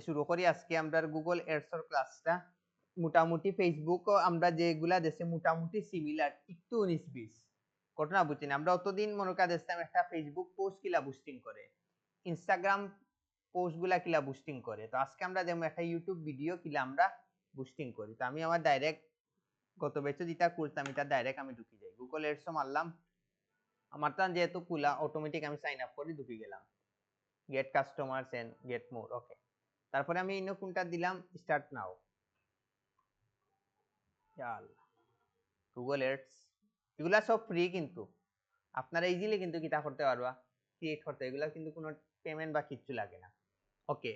শুরু করি আজকে আমরা গুগল এডস এর ক্লাসটা। মোটামুটি ফেসবুকও আমরা যেগুলা দেশে মোটামুটি সিমিলার, একটু 19-20 ঘটনা বুঝছেন। আমরা অতদিন মনে করা দেখতাম একটা ফেসবুক পোস্ট কিলা বুস্টিং করে, ইনস্টাগ্রাম পোস্ট গুলা কিলা বুস্টিং করে। তো আজকে আমরা যেমন একটা ইউটিউব ভিডিও কিলা আমরা বুস্টিং করি। তো আমি আমার ডাইরেক্ট গত ব্যাচে যেটা করতাম এটা ডাইরেক্ট আমি ঢুকে যাই গুগল এডস মারলাম, আমার তো যেহেতু খোলা অটোমেটিক আমি সাইন আপ করে ঢুকে গেলাম, get customers and get more. Okay, তারপরে আমি ইনো কোনটা দিলাম, স্টার্ট নাও। গুগল এডস এগুলা সব ফ্রি, কিন্তু আপনারা ইজিলি কিন্তু কিতা করতে পারবা, ক্রিয়েট করতে। এগুলা কিন্তু কোনো পেমেন্ট বা কিচ্ছু লাগে না। ওকে,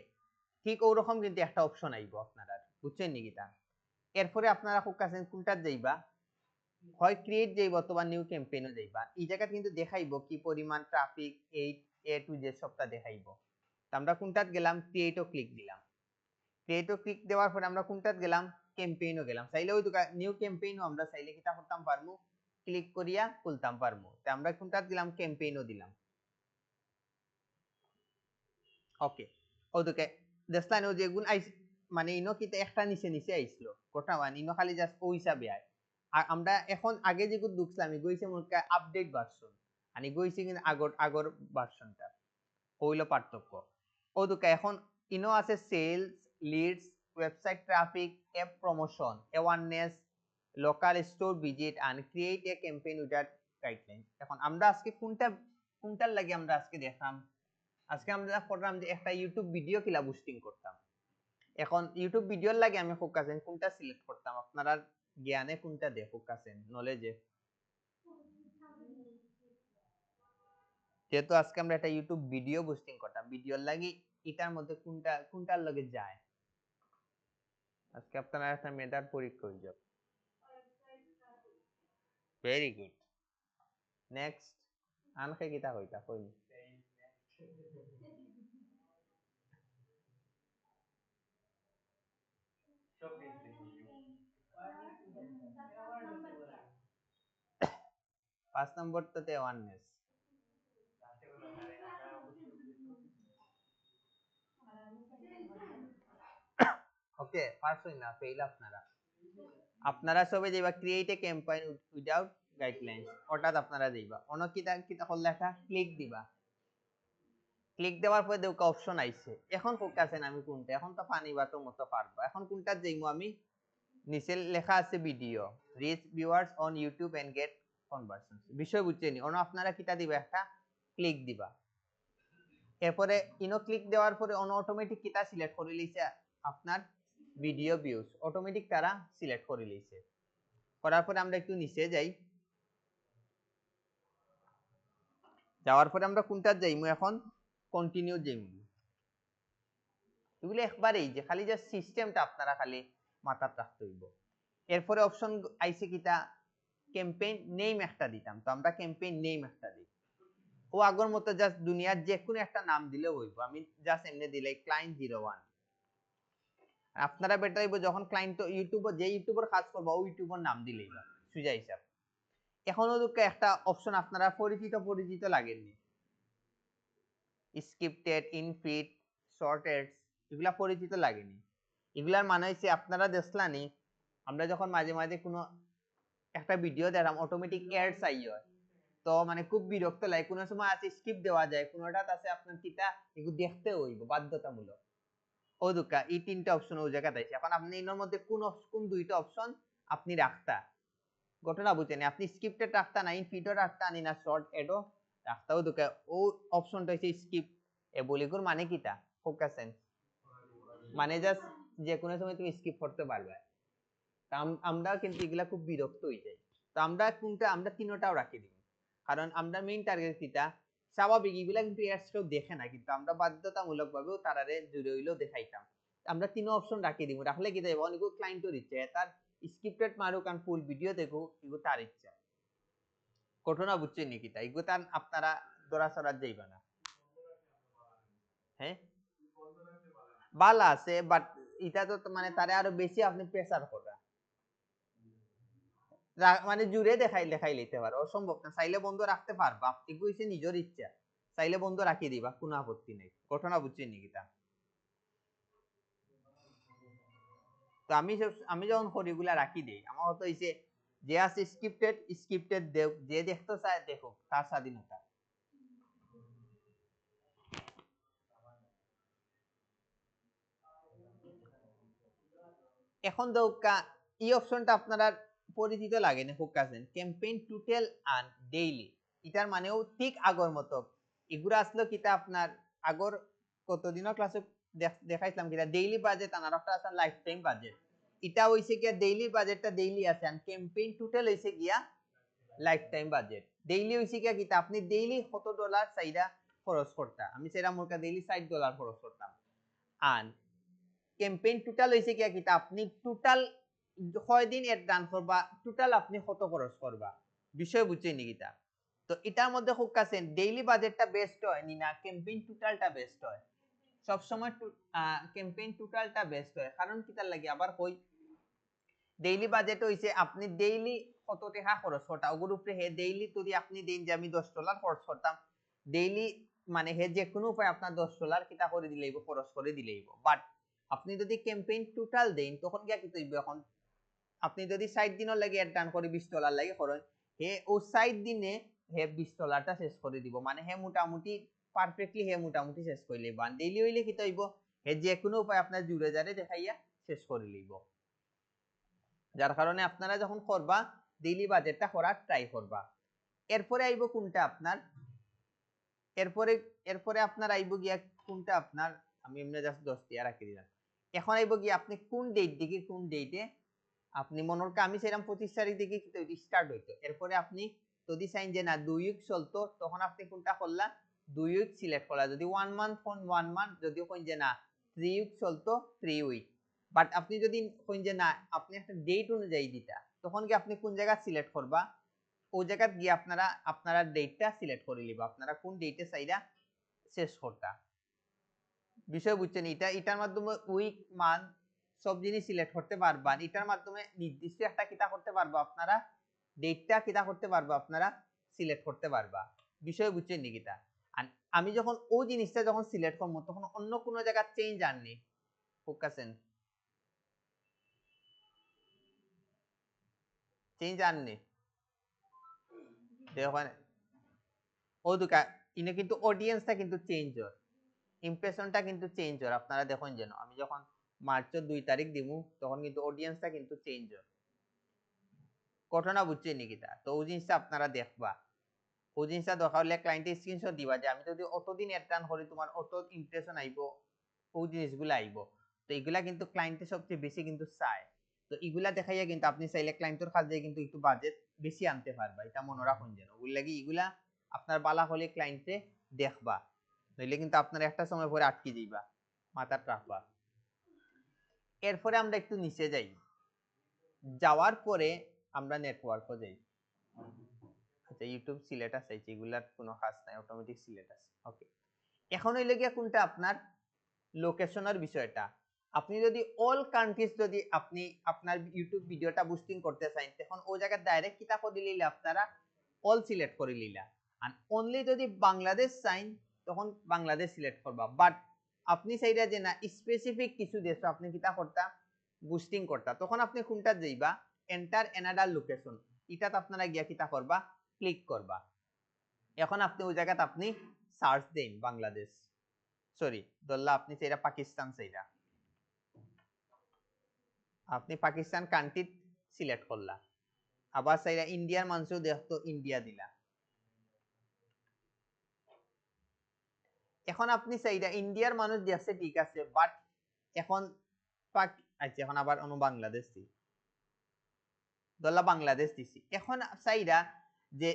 ঠিক ওরকম কিন্তু একটা অপশন আইব আপনারা, বুঝছেন নি কিতা। এরপরে আপনারা খুব কাছে কোনটা যাইবা, হয় ক্রিয়েট যাইব অথবা নিউ ক্যাম্পেইনও যাইবা। এই জায়গা কিন্তু দেখাইবো কি পরিমাণ ট্রাফিক, এই এ টু জেড সবটা দেখাইবো। তো আমরা কোনটাত গেলাম, ক্রিয়েটও ক্লিক দিলাম। ক্রিয়েটও ক্লিক দেওয়ার পরে আমরা কোনটাত গেলাম, ক্যাম্পেইনও গেলাম। চাইলে ওই নিউ ক্যাম্পেইনও আমরা চাইলে কিটা করতাম পারমু, ক্লিক করিয়া খুলতাম পারমু। তো আমরা কোনটাত দিলাম, ক্যাম্পেইনও দিলাম। ওকে, ওদিকে দেখলেন ও যেগুন আইস, মানে ইনো কিতা একটা নিচে নিচে আইছিল গোটা মান, ইনো খালি জাস্ট ওই হিসাবে আয়। আর আমরা এখন আগে যেগুলো ঢুকছিলাম গইছে মনে আপডেট ভার্সন, মানে গইছে কিন্তু আগর আগর ভার্সনটা, হইলো পার্থক্য। ওদিকে এখন ইনো আছে sales, leads, website traffic, app promotion, awareness, local store visit and create a campaign without guideline. এখন আমরা আজকে কোনটার লাগে আমরা আজকে দেখলাম, আজকে আমরা করলাম যে একটা ইউটিউব ভিডিও কিলা বুস্টিং করতাম। এখন ইউটিউব ভিডিওর লাগে আমি ফোকাসেন কোনটা সিলেক্ট করতাম, আপনারা জ্ঞানে কোনটা দে ফোকাসেন নলেজে। যেহেতু আজকে আমরা একটা ইউটিউব ভিডিও বুস্টিং করতাম, ভিডিওর লাগি এটার মধ্যে কোনটার লগে যায়। আজকে আপনারা একটা মেধার পরীক্ষা হয়ে যাবে। Very good, next. আনকে কিতা কইতা কই, পাঁচ নম্বর তো অ্যাওয়ারনেস। ওকে, ফার্স্ট হই না ফেল আপনারা। আপনারা সবে যাইবা create a campaign without guidelines, ওটাত আপনারা যাইবা। অন কিতা কিতা করলে একটা ক্লিক দিবা। ক্লিক দেওয়ার পরে দেখো অপশন আইছে। এখন ফোকাসেন আমি কোনটা, এখন তো পানি বা তো মতো পারবা। এখন কোনটা যাইমু আমি, নিচে লেখা আছে video, reach viewers on YouTube and get conversions. বিষয় বুঝছেনি। অন আপনারা কিতা দিবা, একটা ক্লিক দিবা। এরপরে ইনো ক্লিক দেওয়ার পরে অন অটোমেটিক কিতা সিলেক্ট করে লইছে, আপনার ভিডিও ভিউজ অটোমেটিক তারা সিলেক্ট করে লইছে। করার পরে আমরা একটু নিচে যাই, যাওয়ার পরে আমরা কোনটা যাইমু এখন, কন্টিনিউ যাইমু। এগুলো একবারেই যে খালি জাস্ট সিস্টেমটা আপনারা খালি মাথায় রাখতে হইব। এরপরে অপশন আইছে কিতা, ক্যাম্পেইন নেম একটা দিতাম। তো আমরা ক্যাম্পেইন নেম একটা দিই। ও আগর মতো জাস্ট দুনিয়ার যে কোনো একটা নাম দিলে হইব। আমি জাস্ট এমনি দিলে ক্লায়েন্ট 01। আপনারা বেটার হইব যখন ক্লায়েন্ট ইউটিউবার, যে ইউটিউবার কাজ করবা ওই ইউটিউবার নাম দিলেই বা সুজা হিসাব। এখনো দুঃখে একটা অপশন আপনারা পরিচিত লাগেননি, স্ক্রিপ্টেড, ইনফিট, শর্টেড, এগুলা পরিচিত লাগেনি। এগুলার মানে হচ্ছে আপনারা দেখলানি আমরা যখন মাঝে মাঝে কোনো একটা ভিডিও দেখলাম অটোমেটিক অ্যাডস আই হয়, তো মানে খুব বিরক্ত লাগে। কোনো সময় আছে স্কিপ দেওয়া যায়, কোনোটাত আছে আপনার কিতা এগুলো দেখতে হইব বাধ্যতামূলক। ও দুকা এই তিনটা অপশন ওই জায়গাতে আছে। এখন আপনি এর মধ্যে কোন দুইটা অপশন আপনি রাখতা, ঘটনা বুঝছেন, আপনি স্ক্রিপ্টেড রাখতা না, ইনফিটও রাখতা নি, না শর্ট এডও রাখতা। ও দুকা ও অপশনটা হচ্ছে স্কিপ এ বলিগুর মানে কিতা, ফোকাসেন মানে জাস্ট যে কোনো সময় তুমি স্কিপ করতে পারবে। আমরা কিন্তু এগুলা খুব বিরক্ত হয়ে যাই। তো আমরা কোনটা, আমরা তিনটাও রাখি দিই, কারণ আমরা মেইন টার্গেট কিটা, স্বাভাবিক এগুলা কিন্তু অ্যাডস কেউ দেখে না, কিন্তু আমরা বাধ্যতামূলক ভাবেও তারারে জুড়ে হইলেও দেখাইতাম। আমরা তিন অপশন রাখি দিব, রাখলে কি দেব অনেক ক্লায়েন্টের ইচ্ছে তার স্ক্রিপ্টেড মারুক আর ফুল ভিডিও দেখো, এগুলো তার ইচ্ছা। ঘটনা বুঝছেন নাকি, তাই এগুলো তার আপনারা দৌড়াচড়া যাইবা না। হ্যাঁ বালা আছে, বাট এটা তো মানে তারে আরো বেশি আপনি প্রেসার করবেন, মানে জুড়ে দেখাই লিতে পারো, অসম্ভব না। চাইলে বন্ধ রাখতে পারবা, এগুলো হচ্ছে নিজের ইচ্ছা, চাইলে বন্ধ রাখি দিবা, কোনো আপত্তি নেই। ঘটনা বুঝছেন নাকি তা। তো আমি যখন করিগুলা রাখি দেই আমার হতো হইছে যে আছে স্ক্রিপ্টেড দেখ, যে দেখতে চায় দেখুক, তার স্বাধীনতা। এখন দৌকা এই অপশনটা আপনারা পরিচিত লাগে না, ফোকাসেন ক্যাম্পেইন টোটাল এন্ড ডেইলি, এটার মানেও ঠিক আগর মতো এগুলা আসলো কিতা আপনার আগর কতদিনও ক্লাসে দেখাইছিলাম কিতা ডেইলি বাজেট আর একটা আছে লাইফ টাইম বাজেট। এটা হইছে গিয়া ডেইলি বাজেটটা ডেইলি আছে আর ক্যাম্পেইন টোটাল হইছে গিয়া লাইফ টাইম বাজেট। ডেইলি হইছে গিয়া কিতা আপনি ডেইলি কত ডলার চাইরা খরচ করতা, আমি চাইরা মোর ডেইলি $60 খরচ করতাম। আর ক্যাম্পেইন টোটাল হইছে কি কিতা আপনি টোটাল কয় দিন এড রান করবা, টোটাল আপনি কত খরচ করবা, বিষয় বুঝছেন নি কিতা। তো এটার মধ্যে খুব কাছে ডেইলি বাজেটটা বেস্ট হয় নি না ক্যাম্পেইন টোটালটা বেস্ট হয়? সব সময় ক্যাম্পেইন টোটালটা বেস্ট হয়, কারণ কিতার লাগি আবার কই ডেইলি বাজেট হইছে আপনি ডেইলি কত টাকা খরচ করতা ওগুর উপরে হে ডেইলি যদি আপনি দিন যে আমি $10 খরচ করতাম ডেইলি, মানে হে যে কোনো উপায় আপনার $10 কিতা করে দিলেইব, খরচ করে দিলেইব। বাট আপনি যদি ক্যাম্পেইন টোটাল দেন তখন গিয়া কি হইব, এখন আপনি যদি 60 দিনের লাগে এড রান করে $20 লাগে করেন, হে ও 60 দিনে হে $20টা শেষ করে দিব, মানে হে মোটামুটি পারফেক্টলি হে মোটামুটি শেষ করে লইব। আর ডেইলি হইলে কি হইব, হে যে কোনো উপায় আপনার জুড়ে যারে দেখাইয়া শেষ করে লইব। যার কারণে আপনারা যখন করবা ডেইলি বাজেটটা করার ট্রাই করবা। এরপরে আইব কোনটা আপনার, এরপরে আপনার আইব গিয়া কোনটা আপনার, আমি এমনি জাস্ট 10 টিয়া রাখি দিলাম। এখন আইব গিয়া আপনি কোন ডেট দিকে কোন ডেটে আপনি মনের কা আমি সেরকম 25 তারিখ দিকে কি স্টার্ট হইতো, এরপরে আপনি যদি চাইন যে না 2 উইক চলতো তখন আপনি কোনটা করলা 2 উইক সিলেক্ট করলা, যদি 1 মান্থ কোন 1 মান্থ, যদি কোন যে না 3 উইক চলতো 3 উইক। বাট আপনি যদি কোন যে না আপনি একটা ডেট অনুযায়ী দিতা তখন কি আপনি কোন জায়গা সিলেক্ট করবা, ওই জায়গা গিয়ে আপনারা ডেটটা সিলেক্ট করে লিবা আপনারা কোন ডেটে চাইরা শেষ করতা। বিষয় বুঝছেন, এটার মাধ্যমে উইক মান্থ সব জিনিস সিলেক্ট করতে পারবা, এটার মাধ্যমে নির্দিষ্ট একটা কিতা করতে পারবা আপনারা ডেটটা কিতা করতে পারবা আপনারা সিলেক্ট করতে পারবা। বিষয় বুঝছেন নি কিতা। আর আমি যখন ওই জিনিসটা যখন সিলেক্ট করব তখন অন্য কোনো জায়গা চেঞ্জ আননি, ফোকাসেন চেঞ্জ আননি দেখেন ও দুকা ইনে কিন্তু অডিয়েন্সটা কিন্তু চেঞ্জ হয়, ইমপ্রেশনটা কিন্তু চেঞ্জ হয়। আপনারা দেখুন যেন আমি যখন মার্চের 2 তারিখ দিমু তখন কিন্তু অডিয়েন্সটা কিন্তু চেঞ্জ হয়, ঘটনা বুঝছেন নি কিতা। তো ওই জিনিসটা আপনারা দেখবা, ওই জিনিসটা দরকার হলে ক্লায়েন্টে স্ক্রিনশট দিবা যে আমি যদি অতদিন অ্যাড রান করি তোমার অত ইমপ্রেশন আইবো, ওই জিনিসগুলো আইবো। তো এগুলা কিন্তু ক্লায়েন্টে সবচেয়ে বেশি কিন্তু চায়। তো এগুলা দেখাইয়া কিন্তু আপনি চাইলে ক্লায়েন্টের কাছে কিন্তু একটু বাজেট বেশি আনতে পারবা, এটা মনে রাখুন যেন। ওই লাগি এগুলা আপনার বালা হলে ক্লায়েন্টে দেখবা, নইলে কিন্তু আপনার একটা সময় পরে আটকে যাইবা, মাথাটা রাখবা। এরপরে আমরা একটু নিচে যাই, যাওয়ার পরে আমরা নেটওয়ার্কও যাই। আচ্ছা ইউটিউব সিলেক্ট আছে, এগুলার কোনো কাজ নাই, অটোমেটিক সিলেক্ট আছে। ওকে, এখন হইলে গিয়া কোনটা আপনার লোকেশনের বিষয়টা। আপনি যদি অল কান্ট্রিজ যদি আপনি আপনার ইউটিউব ভিডিওটা বুস্টিং করতে চান তখন ওই জায়গায় ডাইরেক্ট কিতা করে দিলে আপনারা অল সিলেক্ট করে লিলা। আর অনলি যদি বাংলাদেশ চাইন তখন বাংলাদেশ সিলেক্ট করবা। বাট আপনি চাইরা যে না স্পেসিফিক কিছু দেশ আপনি কিতা করতা বুস্টিং করতা, তখন আপনি কোনটা যাইবা এন্টার অ্যানাদার লোকেশন, এটাতে আপনারা গিয়া কিতা করবা ক্লিক করবা। এখন আপনি ওই জায়গাতে আপনি সার্চ দেন বাংলাদেশ, সরি ধরলা আপনি চাইরা পাকিস্তান চাইরা, আপনি পাকিস্তান কান্ট্রি সিলেক্ট করলা। আবার চাইরা ইন্ডিয়ার মানুষও দেখতো ইন্ডিয়া দিলা। এখন আপনি চাইরা ইন্ডিয়ার মানুষ দেখছে ঠিক আছে, বাট এখন আচ্ছা এখন আবার অন্য বাংলাদেশ দিই, ধরলা বাংলাদেশ দিছি। এখন চাইরা যে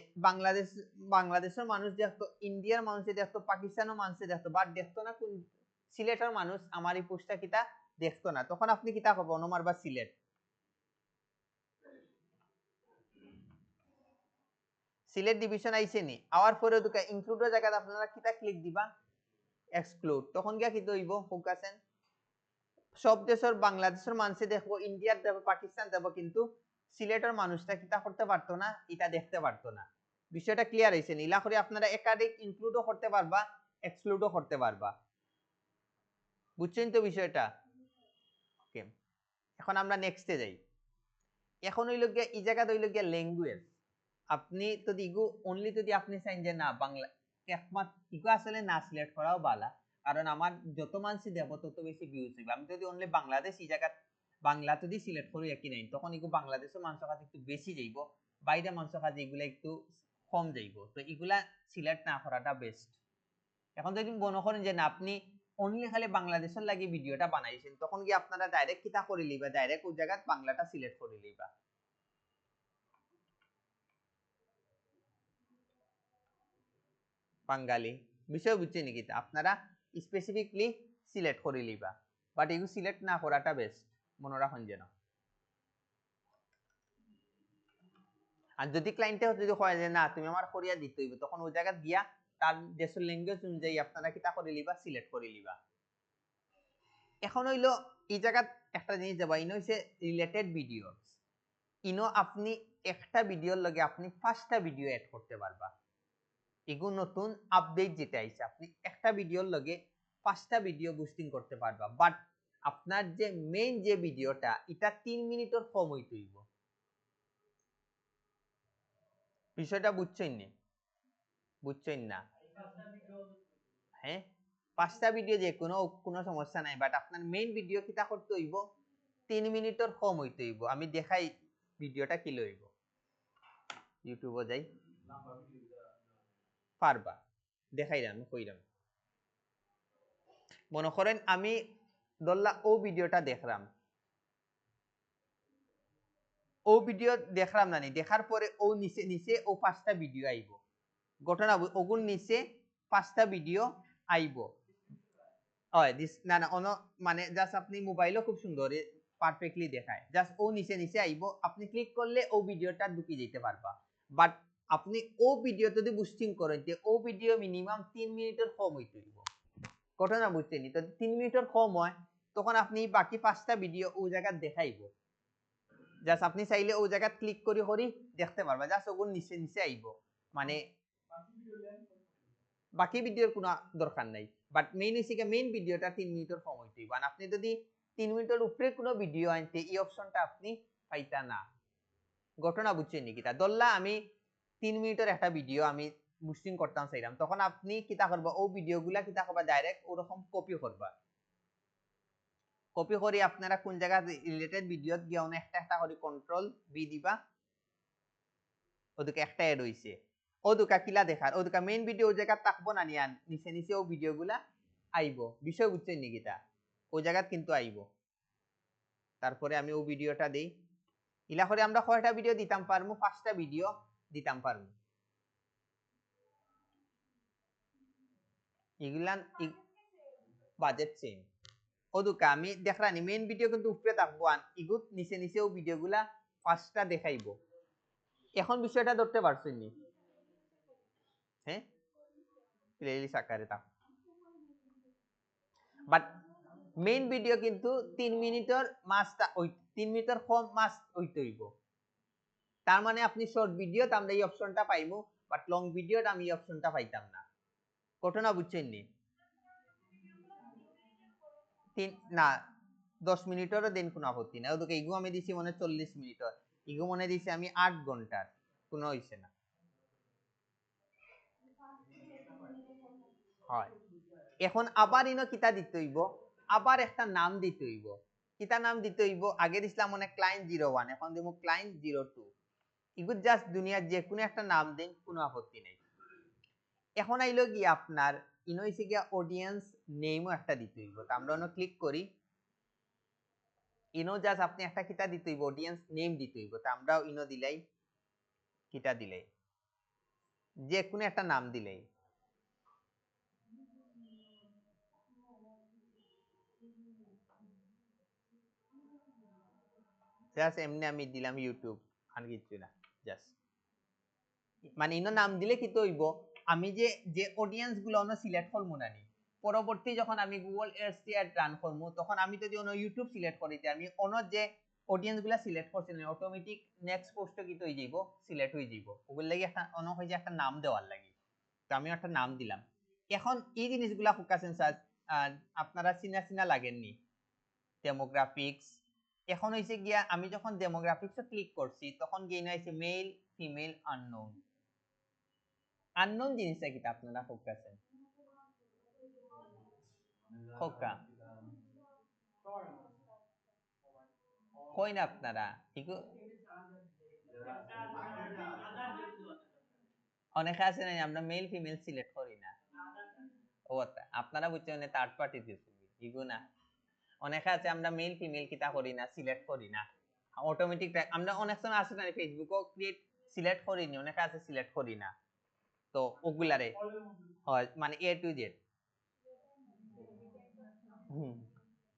বাংলাদেশের মানুষ দেখতো, ইন্ডিয়ার মানুষ দেখতো, পাকিস্তানের মানুষ দেখতো, বাট দেখতো না কোন সিলেটের মানুষ আমার এই পোস্টটা কিতা দেখতো না, তখন আপনি কিতা করবো অনুমার বা সিলেট, সিলেট ডিভিশন আইছে নি, আওয়ার পরে দুকা ইনক্লুডের জায়গাতে আপনারা কিতা ক্লিক দিবা এক্সক্লুড, তখন গিয়া কিতা হইব ফোকাসেন সব দেশের বাংলাদেশের মানুষে দেখবো, ইন্ডিয়ার দেখবো, পাকিস্তান দেখবো, কিন্তু সিলেটের মানুষটা কিতা করতে পারতো না, এটা দেখতে পারতো না। বিষয়টা ক্লিয়ার হইছে নি? ইলা করে আপনারা একাধিক ইনক্লুডও করতে পারবা এক্সক্লুডও করতে পারবা, বুঝছেন তো বিষয়টা? ওকে, এখন আমরা নেক্সটে যাই। এখন হইল গিয়া এই জায়গা হইল গিয়া ল্যাঙ্গুয়েজ। আপনি যদি ইগু অনলি যদি আপনি চাইন যে না বাংলা একমাত্র ইগু আসলে না সিলেক্ট করাও বালা, কারণ আমার যত মানুষ দেব তত বেশি ভিউজ হইবে। আমি যদি অনলি বাংলাদেশ এই জায়গা বাংলা যদি সিলেক্ট করি একই নাই, তখন ইগু বাংলাদেশের মানুষের কাছে একটু বেশি যাইব, বাইরে মানুষের কাছে এগুলা একটু কম যাইব। তো এগুলা সিলেক্ট না করাটা বেস্ট। এখন যদি মনে করেন যে না আপনি অনলি খালি বাংলাদেশের লাগি ভিডিওটা বানাইছেন, তখন কি আপনারা ডাইরেক্ট কিতা করে লিবা, ডাইরেক্ট ওই জায়গা বাংলাটা সিলেক্ট করে লিবা। বাঙালি বিষয় বুঝছেন নাকি, আপনারা স্পেসিফিকলি সিলেক্ট করে লিবা, বাট এগুলো সিলেক্ট না করাটা বেস্ট, মনে রাখুন যেন। আর যদি ক্লায়েন্টে যদি হয় যে না তুমি আমার কোরিয়া দিতে হইবে, তখন ওই জায়গা দিয়া তার দেশের ল্যাঙ্গুয়েজ অনুযায়ী আপনারা কিতা করে লিবা, সিলেক্ট করে লিবা। এখন হইলো এই জায়গা একটা জিনিস যাবা, ইনো হইছে রিলেটেড ভিডিও। ইনো আপনি একটা ভিডিওর লগে আপনি 5টা ভিডিও এড করতে পারবা। এগু নতুন আপডেট যেটা আইছে, আপনি একটা ভিডিওর লগে 5টা ভিডিও বুস্টিং করতে পারবা। বাট আপনার যে মেইন যে ভিডিওটা এটা 3 মিনিটের কম হইতে হইব। বিষয়টা বুঝছেন নি? বুঝছেন না? হ্যাঁ, 5টা ভিডিও যে কোনো সমস্যা নাই, বাট আপনার মেইন ভিডিও কিটা করতে হইব 3 মিনিটের কম হইতে হইব। আমি দেখাই ভিডিওটা কি লইব। ইউটিউবে যাই, পারবা দেখাইলাম, কইলাম। মনে করেন আমি ধরলা ও ভিডিওটা দেখলাম, ও ভিডিও দেখলাম না, দেখার পরে ও নিচে নিচে ও 5টা ভিডিও আইব। ঘটনা ওগুন নিচে 5টা ভিডিও আইব। হয় না না অন মানে জাস্ট আপনি মোবাইলও খুব সুন্দর পারফেক্টলি দেখায়, জাস্ট ও নিচে নিচে আইব, আপনি ক্লিক করলে ও ভিডিওটা ঢুকে যেতে পারবা। বাট আপনি ও ভিডিও যদি বুস্টিং করেন যে ও ভিডিও মিনিমাম 3 মিনিটের কম হইতে হইব। ঘটনা বুঝছেনি তো, 3 মিনিটের কম হয় তখন আপনি বাকি 5টা ভিডিও ওই জায়গা দেখাইব। জাস্ট আপনি চাইলে ওই জায়গা ক্লিক করি করি দেখতে পারবা, জাস্ট ওগুন নিচে নিচে আইব। মানে বাকি ভিডিওর কোনো দরকার নাই, বাট মেইন হইছে মেইন ভিডিওটা 3 মিনিটের কম হইতে হইব। আর আপনি যদি 3 মিনিটের উপরে কোনো ভিডিও আনতে এই অপশনটা আপনি পাইতা না। ঘটনা বুঝছেন নাকি? তা ধরলা আমি 3 মিনিটের একটা ভিডিও আমি বুস্টিং করতাম চাইলাম, তখন আপনি কিতা করবা, ও ভিডিওগুলা কিতা করবা ডাইরেক্ট ওরকম কপি করবা। কপি করে আপনারা কোন জায়গা রিলেটেড ভিডিওত গিয়ে একটা একটা করে কন্ট্রোল বি দিবা, ওদিকে একটা এড হইছে, ওদুকা কিলা দেখার, ওদুকা মেইন ভিডিও ওই জায়গা থাকবো না, নিয়ান নিচে নিচে ও ভিডিওগুলা আইব। বিষয় বুঝছেন নাকি? তা ওই জায়গাত কিন্তু আইব। তারপরে আমি ও ভিডিওটা দেই, ইলা করে আমরা কয়টা ভিডিও দিতাম পারমু, 5টা ভিডিও দিতাম পারমু। এগুলান বাজেট চেঞ্জ, ওদুকা আমি দেখলানি মেইন ভিডিও কিন্তু উপরে থাকবো, আন ইগুত নিচে নিচে ও ভিডিওগুলা 5টা দেখাইব। এখন বিষয়টা ধরতে পারছেন নি? হ্যাঁ, প্লেলিস্ট আকারে থাক, বাট মেইন ভিডিও কিন্তু 3 মিনিটের মাসটা ওই 3 মিনিটের কম মাস হইতে হইব। তার মানে আপনি শর্ট ভিডিওত আমরা এই অপশনটা পাইমু, বাট লং ভিডিওতে আমি এই অপশনটা পাইতাম না। ঘটনা বুঝছেন নি? না 10 মিনিটেরও দিন কোনো আপত্তি নাই, ওদিকে ইগু আমি দিছি মনে 40 মিনিটের, ইগু মনে দিছি আমি 8 ঘন্টার, কোনো হইছে না। হয় এখন আবার ইনো কিতা দিতে হইব, আবার একটা নাম দিতে হইব। কিতা নাম দিতে হইব, আগে দিছিলাম মনে ক্লায়েন্ট 01, এখন দেবো ক্লায়েন্ট 02। ইগুত জাস্ট দুনিয়ার যে কোনো একটা নাম দেন, কোনো আপত্তি নেই। এখন আইলো গিয়ে আপনার ইনো হইছে গিয়া অডিয়েন্স নেমও একটা দিতে হইব। তো আমরা ওনো ক্লিক করি, ইনো জাস্ট আপনি একটা কিতা দিতে হইব, অডিয়েন্স নেম দিতে হইব। তো আমরাও ইনো দিলাই, কিতা দিলাই, যে কোনো একটা নাম দিলাই। জাস্ট এমনি আমি দিলাম ইউটিউব, আর কিছু না। জাস্ট মানে ইনো নাম দিলে কি হইব, আমি যে যে অডিয়েন্স গুলো অন্য সিলেক্ট করবো না, পরবর্তী যখন আমি গুগল এডস দিয়ে রান করবো, তখন আমি যদি অন্য ইউটিউব সিলেক্ট করিতে, আমি অন্য যে অডিয়েন্স গুলা সিলেক্ট করছি না, অটোমেটিক নেক্সট পোস্টে কি হয়ে যাইব, সিলেক্ট হয়ে যাইব। ওগুলো লাগি একটা অন্য হয়ে যে একটা নাম দেওয়ার লাগি। তো আমি একটা নাম দিলাম। এখন এই জিনিসগুলা ফোকাসেন স্যার আপনারা চিনা চিনা লাগেননি, ডেমোগ্রাফিক্স, এখন হইছে গিয়া আমি যখন ডেমোগ্রাফিক্স ক্লিক করছি তখন গিয়ে হইছে মেল ফিমেল আননোন। আননোন জিনিসটা কি আপনারা ফোকাসেন খোকা কই না আপনারা অনেকে আছে না আমরা মেল ফিমেল সিলেক্ট করি না। ও আপনারা বুঝছেন থার্ড পার্টি দিছি ইগো না। অনেকে আছে আমরা মেল ফিমেল কিতা করি না সিলেক্ট করি না অটোমেটিক আমরা অনেক সময় আছে না ফেসবুকও ক্রিয়েট সিলেক্ট করি নি অনেকে আছে সিলেক্ট করি না তো ওগুলারে হয় মানে এ টু জেড।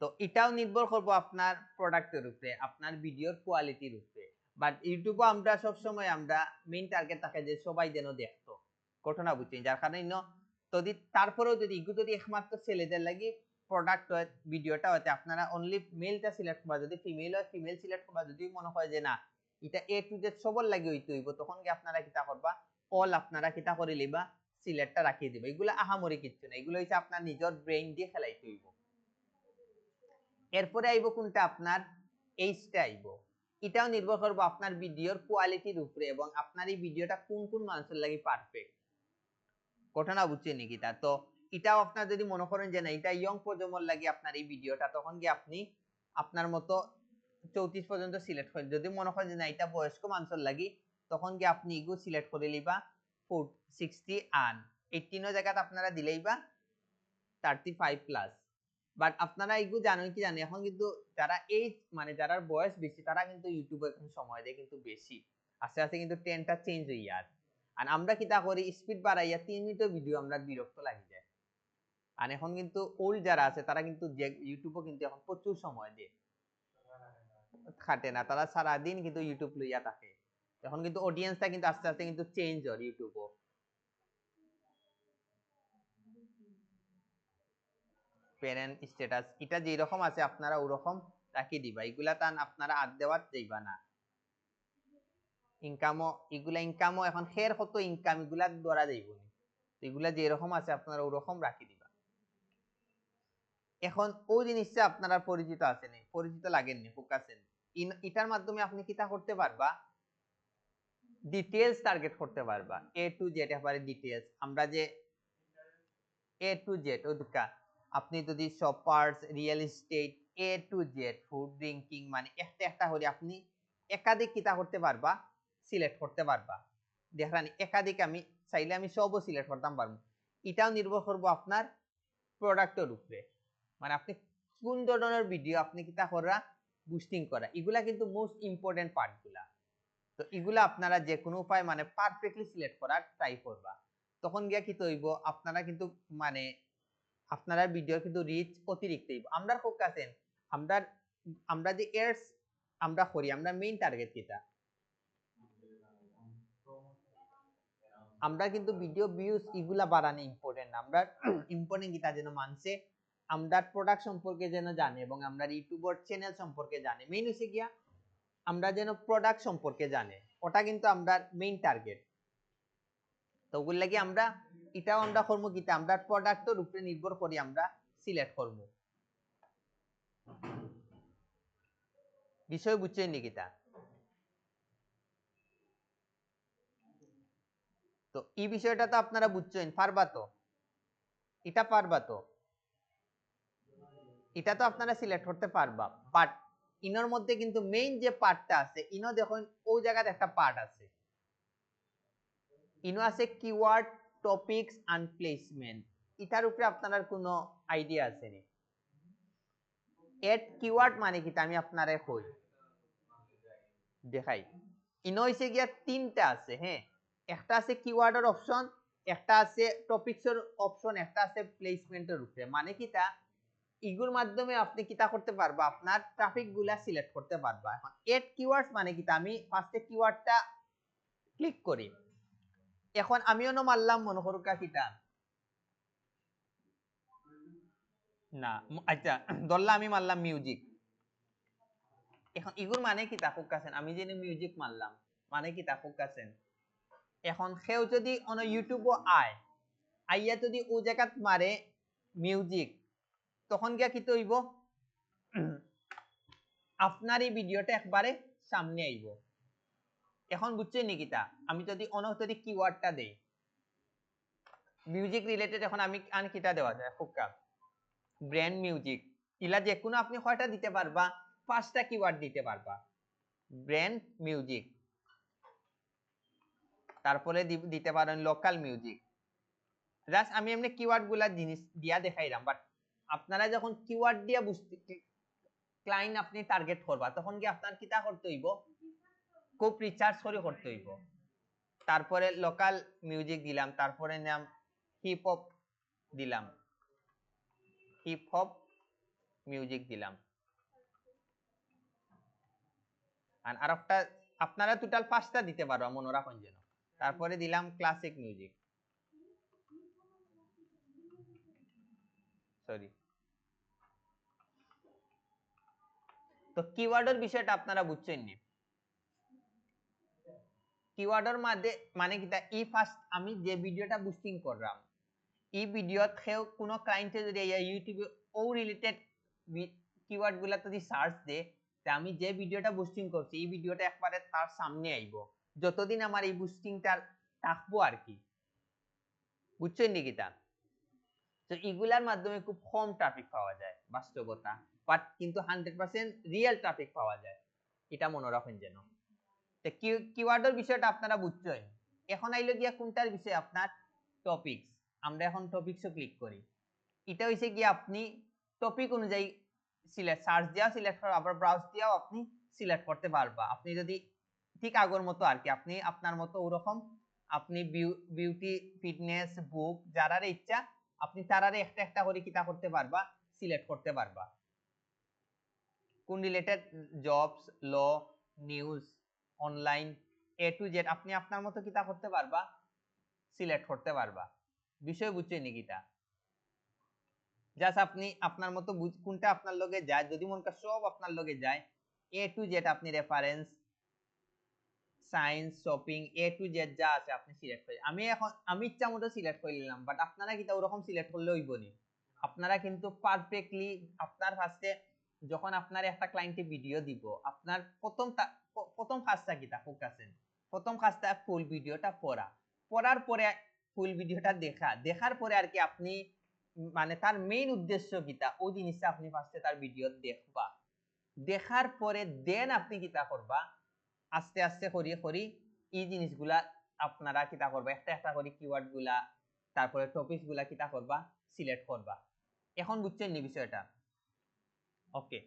তো এটাও নির্ভর করবো আপনার প্রোডাক্টের উপরে আপনার ভিডিওর কোয়ালিটির উপরে। বাট ইউটিউবে আমরা সব সময় আমরা মেইন টার্গেট থাকে যে সবাই যেন দেখতো ঘটনা বুঝছেন যার কারণে যদি তারপরেও যদি ইগু যদি একমাত্র ছেলেদের লাগি প্রোডাক্ট হয় ভিডিওটা হতে আপনারা অনলি মেলটা সিলেক্ট করবা যদি ফিমেল হয় ফিমেল সিলেক্ট করবা যদি মনে হয় যে না এটা এ টু জেড সবর লাগি হইতে হইব তখন কি আপনারা কিতা করবা অল আপনারা কিতা করে লিবা সিলেক্টটা রাখিয়ে দিবা। এগুলো আহামরি কিচ্ছু না এগুলো হইছে আপনার নিজের ব্রেইন দিয়ে খেলাইতে হইব। এরপরে আইব কোনটা আপনার এইচটা আইব এটাও নির্ভর করবো আপনার ভিডিওর কোয়ালিটির উপরে এবং আপনার এই ভিডিওটা কোন কোন মানুষের লাগি পারফেক্ট ঘটনা বুঝছেন নাকি তা। তো এটাও আপনার যদি মনে করেন যে না এটা ইয়ং প্রজন্মর লাগি আপনার এই ভিডিওটা তখন কি আপনি আপনার মতো 34 পর্যন্ত সিলেক্ট করেন। যদি মনে করেন যে না এটা বয়স্ক মানুষের লাগি তখন কি আপনি ইগো সিলেক্ট করে লিবা 60 আর 18 জায়গাতে আপনারা দিলেই বা 35 প্লাস। বাট আপনারা এগুলো জানেন কি জানেন এখন কিন্তু যারা এই মানে যারা বয়স বেশি তারা কিন্তু ইউটিউবে এখন সময় দেয় কিন্তু বেশি আস্তে আস্তে কিন্তু ট্রেন্ডটা চেঞ্জ হয়ে আর আর আমরা কিতা করি স্পিড বাড়াইয়া 3 মিনিটের ভিডিও আমরা বিরক্ত লাগি যায়। আর এখন কিন্তু ওল্ড যারা আছে তারা কিন্তু ইউটিউবও কিন্তু এখন প্রচুর সময় দেয় খাটে না তারা সারাদিন কিন্তু ইউটিউব লইয়া থাকে। এখন কিন্তু অডিয়েন্সটা কিন্তু আস্তে আস্তে কিন্তু চেঞ্জ হয় ইউটিউবও। প্যারেন্ট স্ট্যাটাস এটা যে রকম আছে আপনারা ওরকম রাখি দিবা এগুলা তান আপনারা আদ দেওয়ার যাইবা না। ইনকামও এগুলা ইনকামও এখন খের কত ইনকাম এগুলা ধরা যাইব এগুলা যে রকম আছে আপনারা ওরকম রাখি দিবা। এখন ওই জিনিসটা আপনারা পরিচিত আছেন পরিচিত লাগেননি ফোকাসেন এটার মাধ্যমে আপনি কিতা করতে পারবা ডিটেইলস টার্গেট করতে পারবা এ টু জেড এবারে ডিটেইলস আমরা যে এ টু জেড ও দুকা আপনি যদি shoppers real estate A to Z food drinking মানে একটা একটা করে আপনি একাধিক কিতা করতে পারবা সিলেক্ট করতে পারবা। দেখেন একাধিক আমি চাইলে আমি সবও সিলেক্ট করতাম পারবো। এটাও নির্ভর করবো আপনার প্রোডাক্টের উপরে মানে আপনি কোন ধরনের ভিডিও আপনি কিতা করা বুস্টিং করা এগুলা কিন্তু মোস্ট ইম্পর্টেন্ট পার্ট গুলা। তো এগুলা আপনারা যে কোনো উপায় মানে পারফেক্টলি সিলেক্ট করার ট্রাই করবা তখন গিয়া কি তৈব আপনারা কিন্তু মানে আপনারা ভিডিও কিন্তু রিচ অতিরিক্ত আমরা খুব কাছেন আমরা আমরা যে এডস আমরা করি আমরা মেইন টার্গেট কিটা আমরা কিন্তু ভিডিও ভিউজ এগুলা বাড়ানো ইম্পর্টেন্ট না আমরা ইম্পর্টেন্ট কিটা যেন মানছে আমরা প্রোডাক্ট সম্পর্কে যেন জানে এবং আমরা ইউটিউবার চ্যানেল সম্পর্কে জানে মেইন হইছে গিয়া আমরা যেন প্রোডাক্ট সম্পর্কে জানে ওটা কিন্তু আমরা মেইন টার্গেট। তো ওগুলো লাগি আমরা এটাও আমরা করবো কিটা আমরা প্রোডাক্টের উপরে নির্ভর করি আমরা সিলেক্ট করবো বিষয় বুঝছেন নি কিটা। তো এই বিষয়টা তো আপনারা বুঝছেন পারবা তো এটা পারবা তো এটা তো আপনারা সিলেক্ট করতে পারবা বাট ইনোর মধ্যে কিন্তু মেইন যে পার্টটা আছে ইনো দেখুন ওই জায়গাতে একটা পার্ট আছে ইনো আছে কিওয়ার্ড টপিকস এন্ড প্লেসমেন্ট এটার উপরে আপনার কোনো আইডিয়া আছে নি এড কিওয়ার্ড মানে কি আমি আপনারে কই দেখাই ইনো হইছে গিয়া তিনটা আছে হ্যাঁ একটা আছে কিওয়ার্ডের অপশন একটা আছে টপিকসের অপশন একটা আছে প্লেসমেন্টের উপরে মানে কিটা ইগুর মাধ্যমে আপনি কিতা করতে পারবা আপনার ট্রাফিক গুলা সিলেক্ট করতে পারবা। এখন এড কিওয়ার্ডস মানে কিটা আমি ফার্স্টে কিওয়ার্ডটা ক্লিক করি এখন আমিও না মারলাম মনে করুকা কিটা না আচ্ছা ধরলাম আমি মারলাম মিউজিক এখন ইগুর মানে কিতা ফোকাসেন আমি যে মিউজিক মারলাম মানে কিতা ফোকাসেন এখন সেও যদি অন ইউটিউবও আয় আইয়া যদি ও জায়গাত মারে মিউজিক তখন গিয়া কি হইব আপনার এই ভিডিওটা একবারে সামনে আইব। এখন বুঝছেন নিকিতা আমি যদি অনন্তরিক কিওয়ার্ডটা দেই মিউজিক রিলেটেড, এখন আমি আন কিটা দেওয়া যায় হুকা ব্র্যান্ড মিউজিক, ইলা যে কোনো আপনি কয়টা দিতে পারবা, 5টা কিওয়ার্ড দিতে পারবা। ব্র্যান্ড মিউজিক, তারপরে দিতে পারেন লোকাল মিউজিক। জাস্ট আমি এমনি কিওয়ার্ড গুলা জিনিস দিয়া দেখাইলাম, বাট আপনারা যখন কিওয়ার্ড দিয়া বুঝতে ক্লায়েন্ট আপনি টার্গেট করবা তখন কি আপনার কিটা করতে হইব, খুব রিসার্চ করে করতে হইব। তারপরে লোকাল মিউজিক দিলাম, তারপরে নাম হিপ হপ দিলাম, হিপ হপ মিউজিক দিলাম। আর একটা আপনারা টোটাল 5টা দিতে পারবা মনে রাখুন যেন। তারপরে দিলাম ক্লাসিক মিউজিক, সরি। তো কিওয়ার্ডের বিষয়টা আপনারা বুঝছেন নি। কিওয়ার্ডের মধ্যে মানে কি ই ফার্স্ট আমি যে ভিডিওটা বুস্টিং করলাম এই ভিডিওত কেউ কোনো ক্লায়েন্টে যদি ইউটিউবে ও রিলেটেড কিওয়ার্ড গুলা যদি সার্চ দে, তে আমি যে ভিডিওটা বুস্টিং করছি এই ভিডিওটা একবারে তার সামনে আইব যতদিন আমার এই বুস্টিংটা থাকবো আর কি। বুঝছেন নি কিতা? তো এগুলার মাধ্যমে খুব কম ট্রাফিক পাওয়া যায় বাস্তবতা, বাট কিন্তু 100% রিয়েল ট্রাফিক পাওয়া যায়, এটা মনে রাখেন যেন। তো কিওয়ার্ডের বিষয়টা আপনারা বুঝছেন। এখন আইলো গিয়া কোনটার বিষয় আপনার টপিকস। আমরা এখন টপিকসও ক্লিক করি। এটা হইছে কি আপনি টপিক অনুযায়ী সিলেক্ট সার্চ দিয়াও সিলেক্ট করা, আবার ব্রাউজ দিয়াও আপনি সিলেক্ট করতে পারবা। আপনি যদি ঠিক আগের মতো আর কি আপনি আপনার মতো ওরকম আপনি বিউটি ফিটনেস বুক যারার ইচ্ছা আপনি তারারে একটা একটা করে কিতা করতে পারবা, সিলেক্ট করতে পারবা। কোন related jobs, law, news, online, A to Z আপনি আপনার মতো কিতা করতে পারবা, সিলেক্ট করতে পারবা। বিষয় বুঝছেন নি কিতা? জাস্ট আপনি আপনার মতো কোনটা আপনার লগে যায়, যদি মনে করেন সব আপনার লগে যায় এ টু জেড আপনি reference science shopping A to Z যা আছে আপনি সিলেক্ট করে আমি ইচ্ছা মতো সিলেক্ট করে নিলাম, বাট আপনারা কিটা ওরকম সিলেক্ট করলে হইব নি। আপনারা কিন্তু পারফেক্টলি আপনার ফার্স্টে যখন আপনার একটা ক্লায়েন্টে ভিডিও দিব আপনার প্রথম কাজটা কিটা ফোকাসেন, প্রথম কাজটা ফুল ভিডিওটা পড়ার পরে ফুল ভিডিওটা দেখার পরে আর কি আপনি মানে তার মেইন উদ্দেশ্য কিটা ওই জিনিসটা আপনি ফার্স্টে তার ভিডিও দেখবা, দেখার পরে দেন আপনি কিটা করবা আস্তে আস্তে করি এই জিনিসগুলা আপনারা কিটা করবা একটা একটা করে কিওয়ার্ড গুলা তারপরে টপিক গুলা কিটা করবা সিলেক্ট করবা। এখন বুঝছেন নি বিষয়টা? ওকে,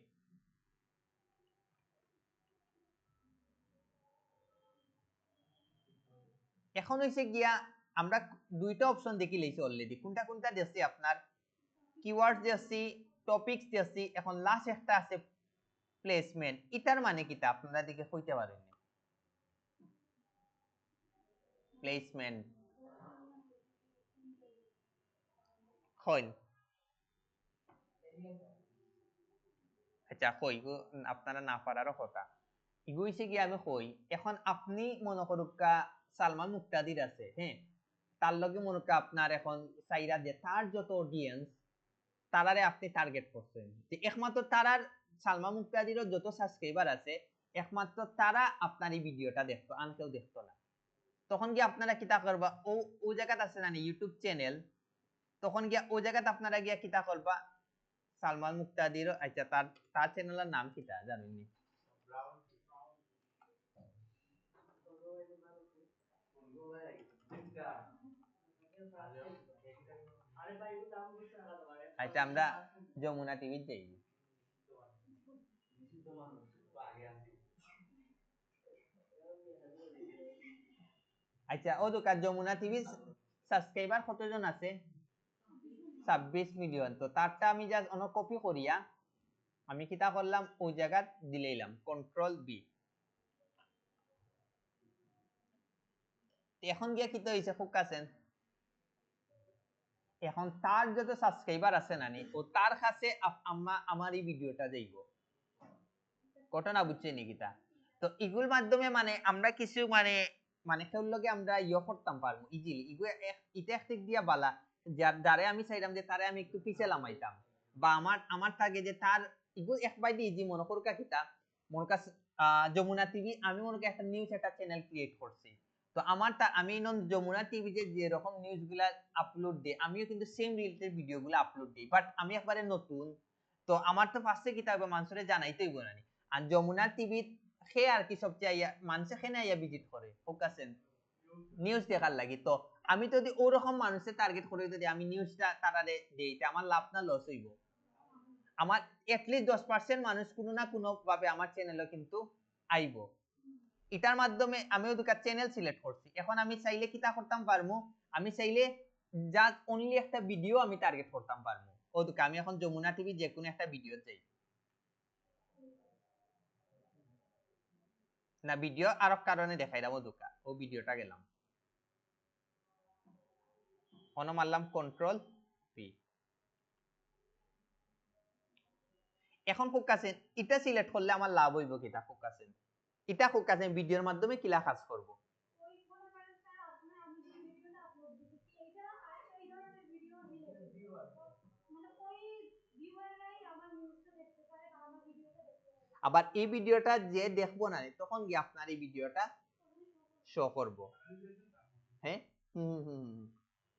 এখন হইছে গিয়া আমরা দুইটা অপশন দেখি লইছি অলরেডি, কোনটা কোনটা দেখছি আপনার কিওয়ার্ড দেখছি, টপিকস দেখছি, এখন লাস্ট একটা আছে প্লেসমেন্ট। এটার মানে কিটা আপনারা দিকে কইতে পারেন? প্লেসমেন্ট কইন, আচ্ছা কই আপনারা না পারারও কথা ইগু হইছে কি আমি কই। এখন আপনি মনে করুকা সালমান মুক্তাদির আছে, হ্যাঁ, তার লগে মনে করুকা আপনার এখন চাইরা যে তার যত অডিয়েন্স তারারে আপনি টার্গেট করছেন, যে একমাত্র তারার সালমান মুক্তাদিরও যত সাবস্ক্রাইবার আছে একমাত্র তারা আপনার এই ভিডিওটা দেখতো, আর কেউ দেখতো না। তখন কি আপনারা কিতা করবা, ও জায়গাতে আছে না ইউটিউব চ্যানেল, তখন গিয়া ও জায়গাতে আপনারা গিয়া কিতা করবা সালমান মুক্তাদির, আচ্ছা তার তার চ্যানেলের নাম কিতা জানেন নি? আচ্ছা আমরা যমুনা টিভি যাই। আচ্ছা ও দোকান যমুনা টিভি সাবস্ক্রাইবার কতজন আছে? 26 মিলিয়ন। তো তারটা আমি জাস্ট অন কপি করিয়া আমি কিতা করলাম ওই জায়গা দিলাম কন্ট্রোল বি। এখন গিয়া কিতা হইছে ফোকাসেন, এখন তার যত সাবস্ক্রাইবার আছে নানি ও তার কাছে আমার এই ভিডিওটা যাইব, ঘটনা বুঝছে নি কিতা? তো এগুলোর মাধ্যমে মানে আমরা কিছু মানে মানে কেউ লগে আমরা করতাম পারবো ইজিলি, এগুলো এটা একদিক দিয়া বালা যারে আমি চাইলাম যে তারে আমি একটু পিছে লামাইতাম বা আমার থাকে যে তার ইগু একবার দিয়ে জি মনে করুকা কিতা মনে কাছ যমুনা টিভি আমি মনে করি একটা নিউজ একটা চ্যানেল ক্রিয়েট করছি তো আমার আমি নন যমুনা টিভি যে রকম নিউজ গুলা আপলোড দেই আমিও কিন্তু সেম রিলেটেড ভিডিও গুলা আপলোড দেই বাট আমি একবারে নতুন তো আমার তো ফার্স্টে কিতা হবে মানুষরে জানাইতেই হইব না আর যমুনা টিভি সে আর কি সবচেয়ে আইয়া মানুষে খেনে আইয়া ভিজিট করে ফোকাসেন নিউজ দেখার লাগি তো আমি যদি ওরকম মানুষের টার্গেট করে যদি আমি নিউজটা তারারে দেই তে আমার লাভ না লস হইব আমার এটলিস্ট 10% মানুষ কোনো না কোনো ভাবে আমার চ্যানেলে কিন্তু আইব এটার মাধ্যমে আমিও দুটা চ্যানেল সিলেক্ট করছি এখন আমি চাইলে কিতা করতাম পারমু আমি চাইলে জাস্ট অনলি একটা ভিডিও আমি টার্গেট করতাম পারমু ও দুকা আমি এখন যমুনা টিভি যে কোনো একটা ভিডিও চাই না ভিডিও আর কারণে দেখাই দাও দুকা ও ভিডিওটা গেলাম অন মারলাম কন্ট্রোল পি এখন ফোকাসেন এটা সিলেক্ট করলে আমার লাভ হইব কিটা ফোকাসেন এটা ফোকাসেন ভিডিওর মাধ্যমে কিলা কাজ করব আবার এই ভিডিওটা যে দেখবো না তখন কি আপনার এই ভিডিওটা শো করব হ্যাঁ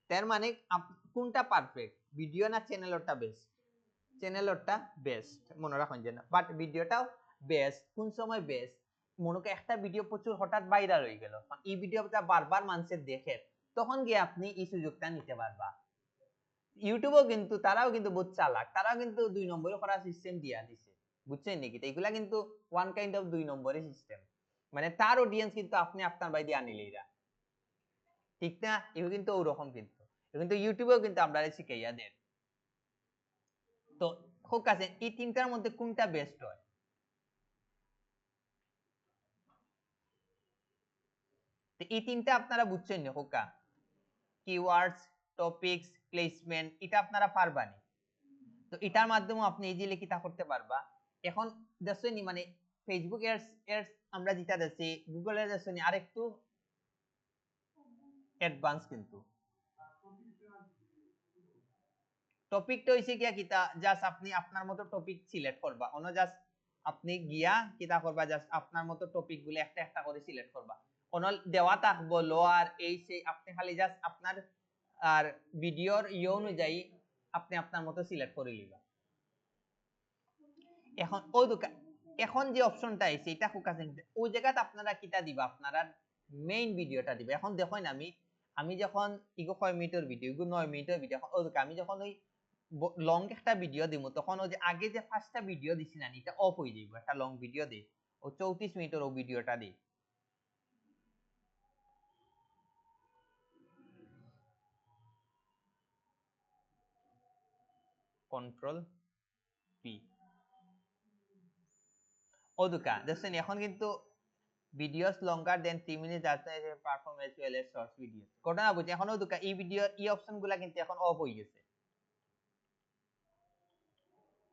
তার মানে কোনটা পারফেক্ট ভিডিও না চ্যানেলটা বেস্ট চ্যানেলটা বেস্ট মনে রাখুন যে না বাট ভিডিওটাও বেস্ট কোন সময় বেস্ট মনে করেন একটা ভিডিও প্রচুর হঠাৎ ভাইরাল হয়ে গেল এই ভিডিওটা বারবার মানুষের দেখে তখন গিয়ে আপনি এই সুযোগটা নিতে পারবা ইউটিউবও কিন্তু তারাও কিন্তু বহুত চালাক তারাও কিন্তু 2 নম্বরে করার সিস্টেম দিয়া দিছে বুঝছেন নাকি এগুলা কিন্তু ওয়ান কাইন্ড অফ 2 নম্বরের সিস্টেম মানে তার অডিয়েন্স কিন্তু আপনি আপনার বাইরে আনিলেইরা ঠিক না এগুলো কিন্তু ওরকম কিন্তু ইউটিউবেও কিন্তু আমরা শিখাইয়া দেন তো ফোকাস এই তিনটার মধ্যে কোনটা বেস্ট হয় এই তিনটা আপনারা বুঝছেন না হোকা কিওয়ার্ডস টপিকস প্লেসমেন্ট এটা আপনারা পারবানি তো এটার মাধ্যমে আপনি ইজিলি কিটা করতে পারবা এখন দেখছেন মানে ফেসবুক এডস আমরা যেটা দেখছি গুগল এর দেখছেন আরেকটু অ্যাডভান্স কিন্তু টপিকটা হইছে গিয়া কিটা জাস্ট আপনি আপনার মতো টপিক সিলেক্ট করবা অন্য জাস্ট আপনি গিয়া কিটা করবা জাস্ট আপনার মতো টপিক গুলো একটা একটা করে সিলেক্ট করবা অন্য দেওয়া থাকবো লোয়ার এই সেই আপনি খালি জাস্ট আপনার আর ভিডিওর অনুযায়ী আপনি আপনার মতো সিলেক্ট করে নিবা এখন ওই এখন যে অপশনটা আছে এটা ফোকাসিং ওই জায়গাতে আপনারা কিটা দিবা আপনারা মেইন ভিডিওটা দিবা এখন দেখেন আমি যখন ইগো 6 মিনিটের ভিডিও ইগো 9 মিনিটের ভিডিও এখন ওই আমি যখন ওই লং একটা ভিডিও দিব তখন ওই যে আগে যে ফার্স্টটা ভিডিও দিছি না এটা অফ হয়ে যাইব একটা লং ভিডিও দেই ও 34 মিনিটের ও ভিডিওটা দেই কন্ট্রোল পি ও দুকা দেখছেন এখন কিন্তু ভিডিওস লঙ্গার দেন 3 মিনিট যাতে perform as well as shorts video ঘটনা বুঝি এখনো দুকা এই ভিডিও এই অপশনগুলা কিন্তু এখন অফ হয়ে গেছে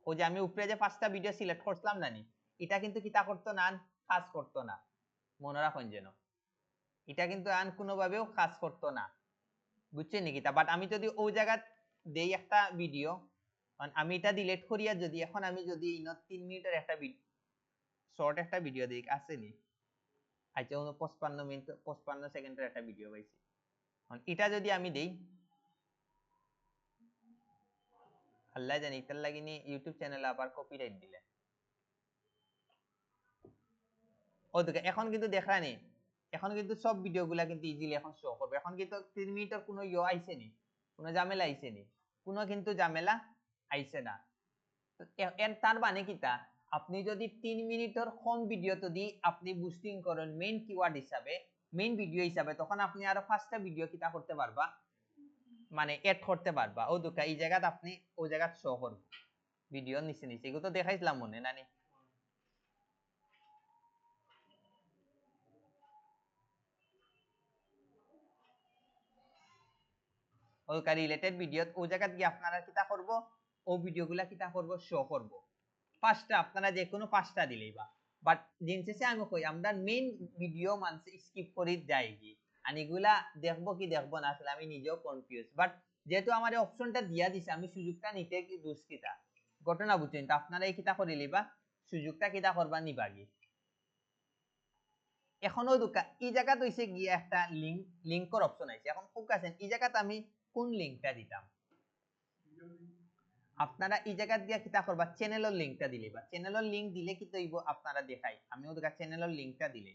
ও যে আমি উপরে যে পাঁচটা ভিডিও সিলেক্ট করছিলাম জানি এটা কিন্তু কিতা করতো না কাজ করতো না মনে রাখুন যেন এটা কিন্তু আন কোনোভাবেও কাজ করতো না বুঝছেন নাকি তা বাট আমি যদি ওই জায়গা দেই একটা ভিডিও আমি এটা ডিলিট করিয়া যদি এখন আমি যদি 3 মিনিটের একটা শর্ট একটা ভিডিও দেই আসেনি আচ্ছা 55 মিনিট 55 সেকেন্ডের একটা ভিডিও পাইছি এটা যদি আমি দেই আল্লাহ জানি এটার লাগিনি ইউটিউব চ্যানেলে আবার কপিরাইট দিলে ও দেখো এখন কিন্তু দেখানি এখন কিন্তু সব ভিডিওগুলা কিন্তু ইজিলি এখন শো করবে এখন কিন্তু 3 মিনিটের কোনো আইছে নি কোনো ঝামেলা আইছে নি কোনো কিন্তু ঝামেলা আইছে না এর তার মানে কিটা আপনি যদি 3 মিনিটের কম ভিডিও যদি আপনি বুস্টিং করেন মেইন কিওয়ার্ড হিসাবে মেইন ভিডিও হিসাবে তখন আপনি আরো 5টা ভিডিও কিটা করতে পারবা মানে এড করতে পারবা ও দুকা এই জায়গাতে আপনি ওই জায়গা শো করবে ভিডিও নিচে এগুলো তো দেখাইছিলাম মনে নানি ওই রিলেটেড ভিডিও ওই জায়গা গিয়ে আপনারা কিটা করব ও ভিডিওগুলা কিটা করব শো করব পাঁচটা আপনারা যে কোনো পাঁচটা দিলেই বা বাট জিনিসে আমি কই আমরা মেইন ভিডিও মানছে স্কিপ করে যাই কি আর এগুলা দেখবো কি দেখবো না আসলে আমি নিজেও কনফিউজ বাট যেহেতু আমার অপশনটা দিয়া দিছে আমি সুযোগটা নিতে দুষ্কৃতা ঘটনা বুঝছেন তো আপনারা এই কিতা করে লিবা সুযোগটা কিতা করবা নিবাগি এখনো দুকা এই জায়গাতে হইছে গিয়ে একটা লিংকর অপশন আছে এখন ফোকাস আছেন এই জায়গাতে আমি কোন লিংকটা দিতাম আপনারা এই জায়গা দিয়ে কিতা করবা চ্যানেলের লিংকটা দিলে বা চ্যানেলের লিংক দিলে কি তৈব আপনারা দেখাই আমি ওদের চ্যানেলের লিংকটা দিলে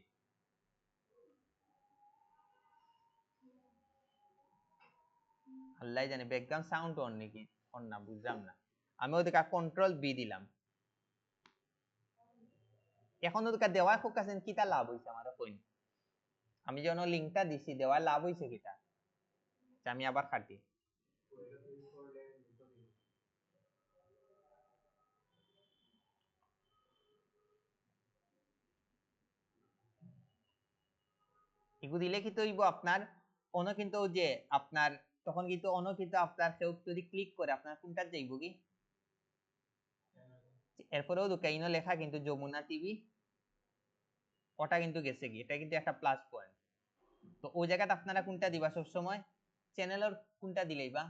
আল্লাহ জানে ব্যাকগ্রাউন্ড সাউন্ড অন নাকি অন না বুঝলাম না আমি ওদের কন্ট্রোল বি দিলাম এখন ওদের দেওয়া ফোকাস আছেন কিতা লাভ হইছে আমার কইন আমি যখন লিংকটা দিছি দেওয়া লাভ হইছে কিটা আমি আবার খাটি এগু দিলে কি তৈব আপনার অন্য কিন্তু যে আপনার তখন কিন্তু অন্য কিন্তু আপনার কেউ যদি ক্লিক করে আপনার কোনটা যাইব কি এরপরেও দোকাইনো লেখা কিন্তু যমুনা টিভি ওটা কিন্তু গেছে কি এটা কিন্তু একটা প্লাস পয়েন্ট তো ওই জায়গাতে আপনারা কোনটা দিবা সব সময় চ্যানেলের কোনটা দিলেই বা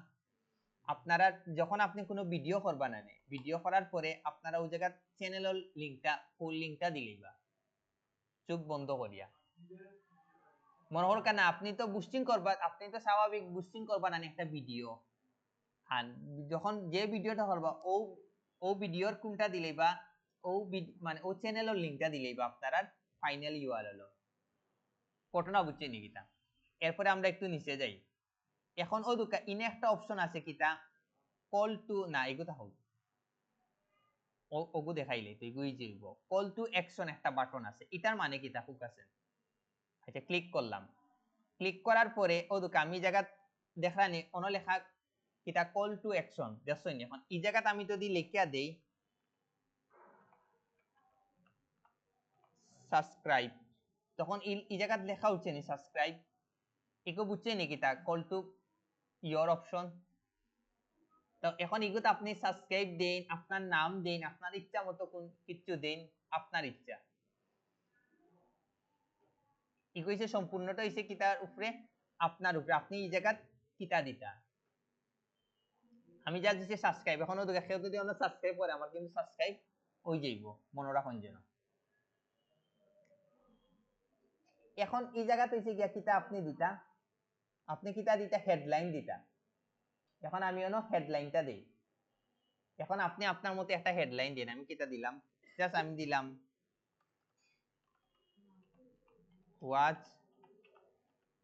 আপনারা যখন আপনি কোনো ভিডিও করবা না ভিডিও করার পরে আপনারা ওই জায়গা চ্যানেলের লিংকটা ফুল লিংকটা দিলেই বা চোখ বন্ধ করিয়া মনে হল কেন আপনি তো বুস্টিং করবা আপনি তো স্বাভাবিক বুস্টিং করবা না একটা ভিডিও আর যখন যে ভিডিওটা করবা ও ভিডিওর কোনটা দিলেই বা ও মানে ও চ্যানেলের লিংকটা দিলেই বা আপনারা ফাইনাল ইউআরএল হলো ঘটনা বুঝছে নি কিতা এরপরে আমরা একটু নিচে যাই এখন ও দুকা ইনে একটা অপশন আছে কিতা কল টু না এগুতা হোক ওগু দেখাইলে তো এগুই যাইব কল টু অ্যাকশন একটা বাটন আছে এটার মানে কিতা হুক আছে আচ্ছা ক্লিক করলাম ক্লিক করার পরে ও দুকা আমি জায়গা দেখানি অন লেখা কিতা কল টু অ্যাকশন দেখছই এখন এই জায়গাতে আমি যদি লিখিয়া দেই সাবস্ক্রাইব তখন এই জায়গাতে লেখা উঠছে নি সাবস্ক্রাইব এগো বুঝছে নি কিতা কল টু ইয়োর অপশন তো এখন এগুলো আপনি সাবস্ক্রাইব দেন আপনার নাম দেন আপনার ইচ্ছা মতো কোন কিছু দেন আপনার ইচ্ছা হইছে সম্পূর্ণটা হইছে কিতার উপরে আপনার উপরে আপনি এই জায়গা কিতা দিতা আমি যা দিছি সাবস্ক্রাইব এখন ওদের কেউ যদি আমরা সাবস্ক্রাইব করে আমার কিন্তু সাবস্ক্রাইব হই যাইব মনে রাখুন যেন এখন এই জায়গাতে হইছে গিয়া কিতা আপনি দিতা আপনি কিতা দিতা হেডলাইন দিতা এখন আমি অন হেডলাইনটা দেই এখন আপনি আপনার মতো একটা হেডলাইন দেন আমি কিতা দিলাম জাস্ট আমি দিলাম watch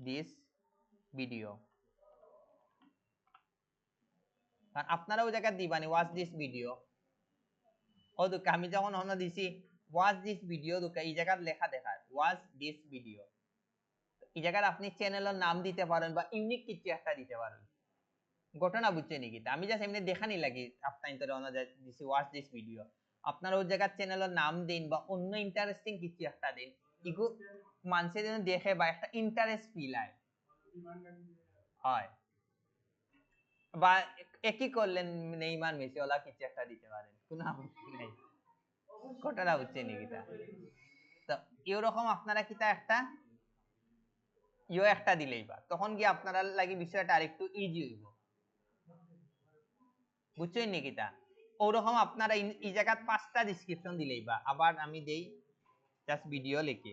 this video আর আপনারা ওই জায়গা দিবানি watch this video ও দুকা আমি যখন অন্য দিছি watch this video দুকা এই জায়গা লেখা দেখায় watch this video এই জায়গায় আপনি চ্যানেলের নাম দিতে পারেন বা ইউনিক কিছু একটা দিতে পারেন ঘটনা বুঝছে নাকি আমি জাস্ট এমনি দেখানি লাগি আপনার ইন্টারে অন্য দিছি watch this video আপনারা ওই জায়গার চ্যানেলের নাম দিন বা অন্য ইন্টারেস্টিং কিছু একটা দিন ইগো মানুষের যেন দেখে বা একটা ইন্টারেস্ট ফিল হয় বা একই করলেন নেইমার মেসি ওলা কিছু একটা দিতে পারেন কোনো আপত্তি নাই ঘটনা বুঝছে নাকি তো এরকম আপনারা কিতা একটা ইও একটা দিলেই বা তখন কি আপনারা লাগি বিষয়টা আরেকটু ইজি হইব বুঝছেন নাকি তা ওরকম আপনারা এই জায়গা 5টা ডেসক্রিপশন দিলেই বা আবার আমি দেই জাস্ট ভিডিও লিখি